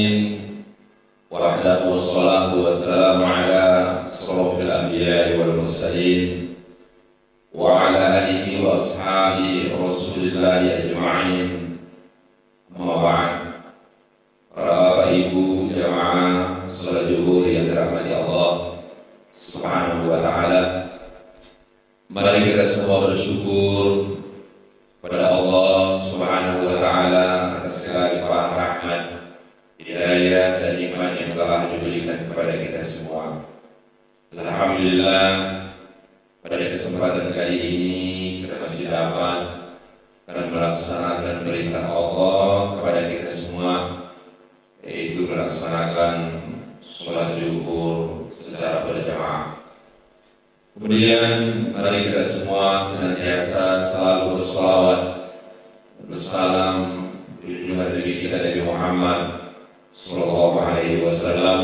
العالمين وحده والصلاة والسلام على أشرف الأنبياء والمرسلين وعلى آله وأصحابه رسول الله أجمعين. أما بعد, para ibu jamaah salat zuhur yang dirahmati Allah Subhanahu wa taala, mari kita semua bersyukur pada Allah Subhanahu wa taala atas segala limpahan rahmat, hidayah dan iman yang telah diberikan kepada kita semua. Alhamdulillah, pada kesempatan kali ini kita masih dapat dan melaksanakan perintah Allah kepada kita semua, yaitu melaksanakan sholat zuhur secara berjamaah. Kemudian mari kita semua senantiasa selalu bersalawat bersalam di junjungan Nabi kita Nabi Muhammad sallallahu alaihi wasallam.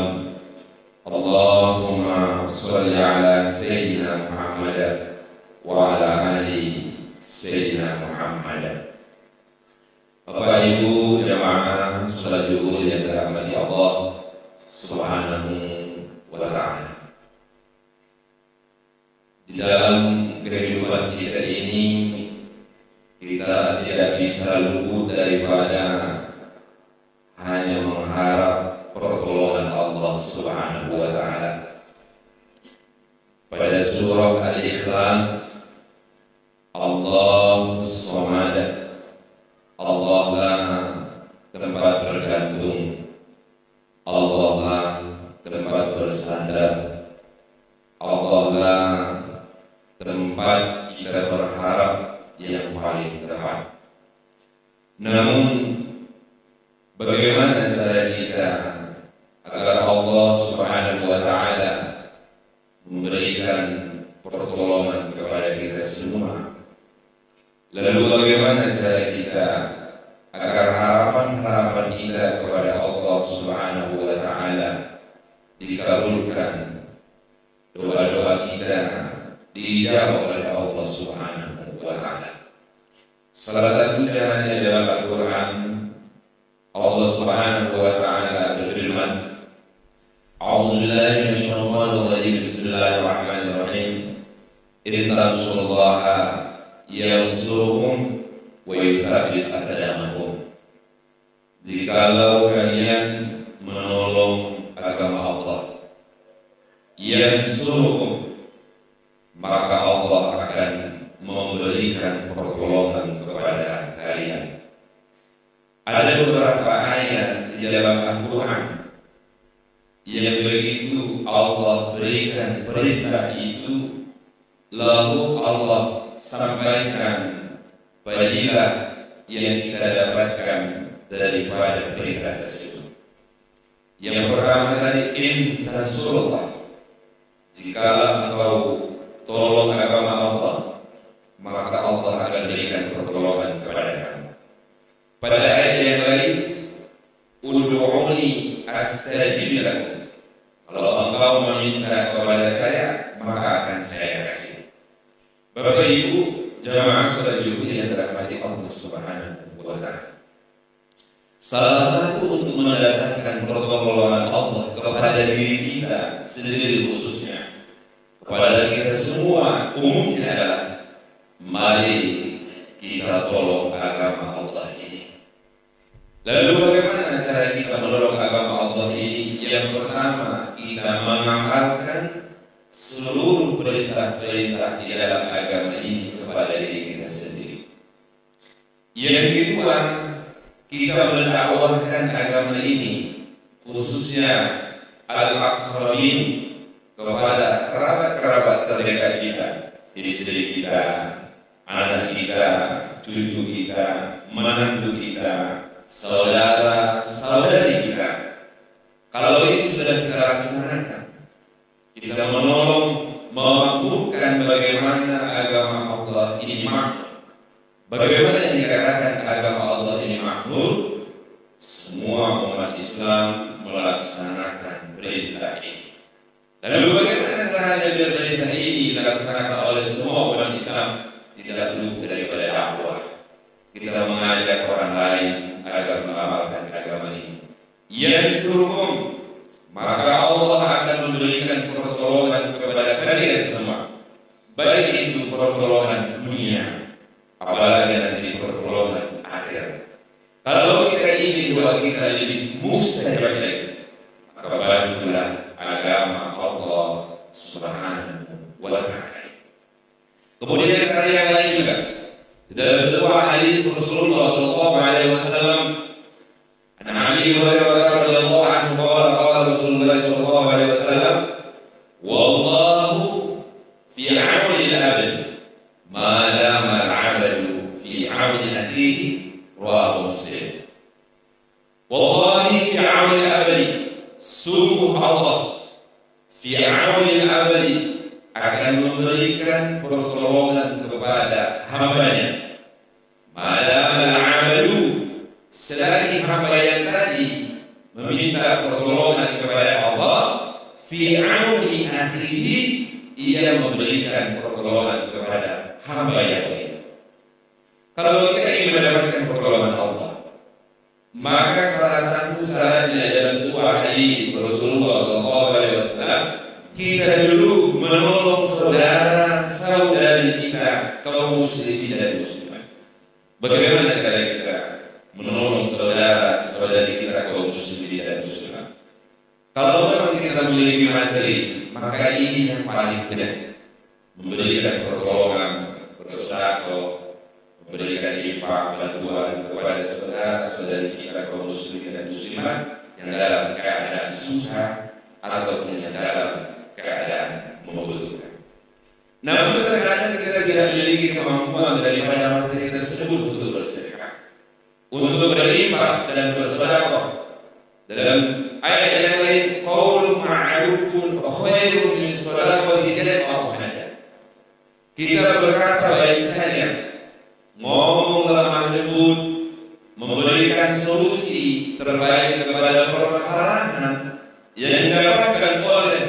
Allahumma shalli ala sayyidina Muhammad wa ala ali sayyidina Muhammad. Bapak Ibu jamaah salat zuhur yang dirahmati Allah Subhanahu wa taala, di dalam kehidupan kita ini kita tidak bisa luput daripada hanya mengharap pertolongan Allah Subhanahu wa taala. Pada surah Al-Ikhlas, Allahus Samad, Allah lah tempat bergantung, Allah lah tempat bersandar, Allah lah tempat kita berharap yang paling tepat. Namun bagaimana cara kita agar Allah Subhanahu wa taala memberikan pertolongan kepada kita semua? Lalu bagaimana cara kita agar harapan-harapan kita kepada Allah Subhanahu wa taala dikabulkan, doa-doa kita dijawab oleh Allah Subhanahu wa taala? Salah satu caranya dalam Al-Quran, Allah Subhanahu wa taala berfirman, A'udzu billahi minasyaitonir rajim, bismillahirrahmanirrahim, in tansurullaha yansurkum wa yuthabbit aqdamakum. Jikalau kalian menolong agama Allah, yansurkum, maka Allah akan memberikan pertolongan kepada kalian. Ada beberapa ayat di dalam Al-Quran yang begitu Allah berikan perintah itu, lalu Allah sampaikan fadilah yang kita dapatkan daripada perintah tersebut. Yang pertama tadi, in tansurullah, jikalau engkau tolong agama Allah, maka Allah akan berikan pertolongan kepada kamu. Pada ayat yang lain, ud'uuni astajib lakum, kalau engkau meminta kepada saya, maka akan saya kasih. Bapak Ibu jamaah salat zuhur yang dirahmati Allah Subhanahu wa taala, salah satu untuk mendatangkan pertolongan Allah kepada diri kita sendiri khususnya, kepada kita semua umumnya adalah mari kita tolong agama Allah ini. Lalu bagaimana cara kita menolong agama Allah ini? Yang pertama, kita mengamalkan seluruh perintah-perintah di dalam agama ini kepada diri kita sendiri. Yang kedua, kita mendakwahkan agama ini khususnya al-aqrabin, kepada kerabat-kerabat terdekat kita, istri kita, anak kita, cucu kita, menantu kita, saudara-saudari kita. Kalau ini sudah kita laksanakan, kita menolong, memampukan bagaimana agama Allah ini makmur. Bagaimana yang dikatakan agama Allah ini makmur? Semua umat Islam melaksanakan perintah ini. Lalu bagaimana caranya biar perintah ini dilaksanakan oleh semua umat Islam? Tidak perlu daripada dakwah. Kita mengajak orang lain agar mengamalkan agama ini. yansurkum, maka Allah akan memberikan pertolongan kepada kalian semua, baik itu pertolongan dunia, apalagi nanti pertolongan akhirat. Kalau kita ingin doa kita lebih mustajab lagi, maka bantulah agama Allah Subhanahu wa Ta'ala. Kemudian kata yang lain juga, dalam sebuah hadis Rasulullah sallallahu alaihi wasallam, an Ali Hurairah radhiyallahu anhu qala Rasulullah sallallahu alaihi wasallam, wallahu fi 'auni al-'abd ma dama al-'abdu fi 'auni akhihi, rawahu Muslim. Wallahi fi 'auni al-'abd, sungguh Allah fi 'auni al-'abd akan memberikan pertolongan kepada hambanya. Madam al-'amalu, selagi hamba yang tadi meminta pertolongan kepada Allah, fi 'auni akhihi, ia memberikan pertolongan kepada hamba yang lain. Kalau kita ingin mendapatkan pertolongan Allah, maka salah satu syaratnya dalam sebuah hadis Rasulullah SAW, kita dulu menolong saudara-saudari kita kaum muslimin dan muslimat. Bagaimana cara kita menolong saudara-saudari kita kaum muslimin dan muslimat? Kalau memang kita memiliki materi, maka ini yang paling benar, memberikan pertolongan, bersedekah, memberikan infak, bantuan kepada saudara-saudari kita kaum muslimin dan muslimat yang dalam keadaan susah ataupun yang dalam keadaan membutuhkan. Namun terkadang kita tidak memiliki kemampuan daripada materi tersebut untuk bersedekah, untuk berinfak dan bersedekah. Dalam ayat yang lain, qaulun ma'rufun khairun min shadaqatin jariah. Kita berkata baik saja, ngomong lemah lembut, memberikan solusi terbaik kepada permasalahan yang didapatkan oleh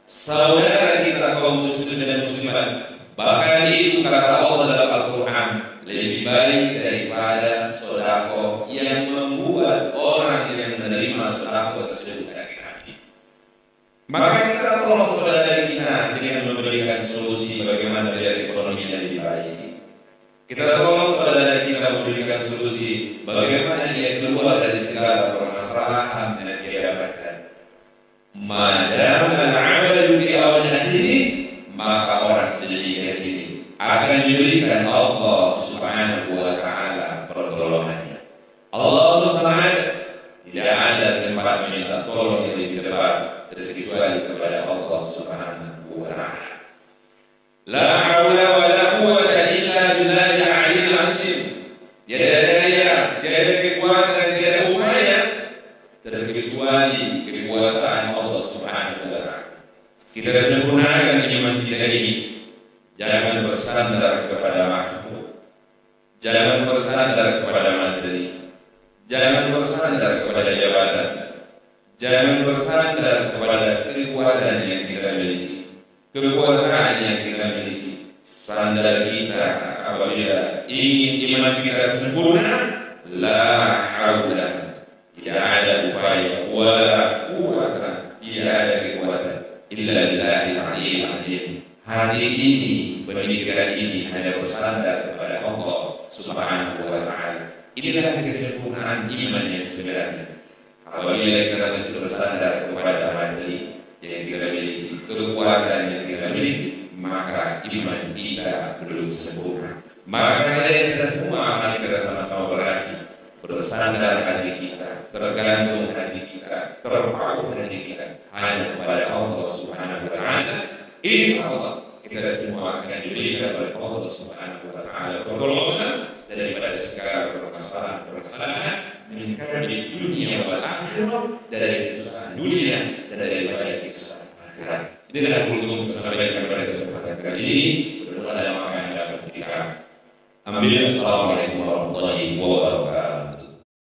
saudara kita kaum muslimin dan muslimat. Bahkan itu kata Allah dalam Al-Quran, lebih baik daripada sedekah yang membuat orang yang menerima sedekah tersebut sakit hati. Maka kita tolong saudara kita dengan memberikan solusi bagaimana biar ekonominya lebih baik. Kita tolong saudara kita memberikan solusi bagaimana dia keluar dari segala permasalahan yang dia dapatkan. Madam al-'amalu bi awal akhihi, maka orang sedemikian ini akan diberikan Allah Subhanahu wa Ta'ala pertolongannya. Allah Subhanahu tidak ada tempat meminta tolong yang lebih tepat terkecuali kepada Allah Subhanahu wa Ta'ala. La haula wa la quwwata illa billahil 'aliyyil 'azim. Tiada daya, tiada kekuatan, tiada upaya terkecuali kekuasaan Allah Subhanahu wa Ta'ala. Kita sempurnakan iman kita ini. Jangan bersandar kepada makhluk, jangan bersandar kepada materi, jangan bersandar kepada jabatan, jangan bersandar kepada kekuatan yang kita miliki, kekuasaan yang kita miliki. Sandar kita apabila ingin iman kita sempurna, la haula, tidak ada upaya, wala quwwata, tidak ada kekuatan, illa billahil 'aliyyil 'azim. Hati ini, pemikiran ini hanya bersandar kepada Allah Subhanahu wa Ta'ala. Inilah kesempurnaan iman yang sebenarnya. Apabila kita bersandar kepada materi yang kita miliki, kekuatan yang kita miliki, maka iman kita belum sempurna. Maka saya kita semua, mari kita sama-sama berhati, bersandar hati kita, tergantung hati kita, terpaku hati kita hanya kepada Allah Subhanahu wa Ta'ala. Insyaallah kita semua akan diberikan oleh Allah Subhanahu wa Ta'ala pertolongan daripada segala permasalahan meningkat di dunia wal akhirah, dari kesusahan dunia dan daripada kesusahan akhirat. Inilah kultum sampaikan pada kesempatan kali ini. Berdoa dan maka dapat kita ambil. Assalamualaikum warahmatullahi wabarakatuh.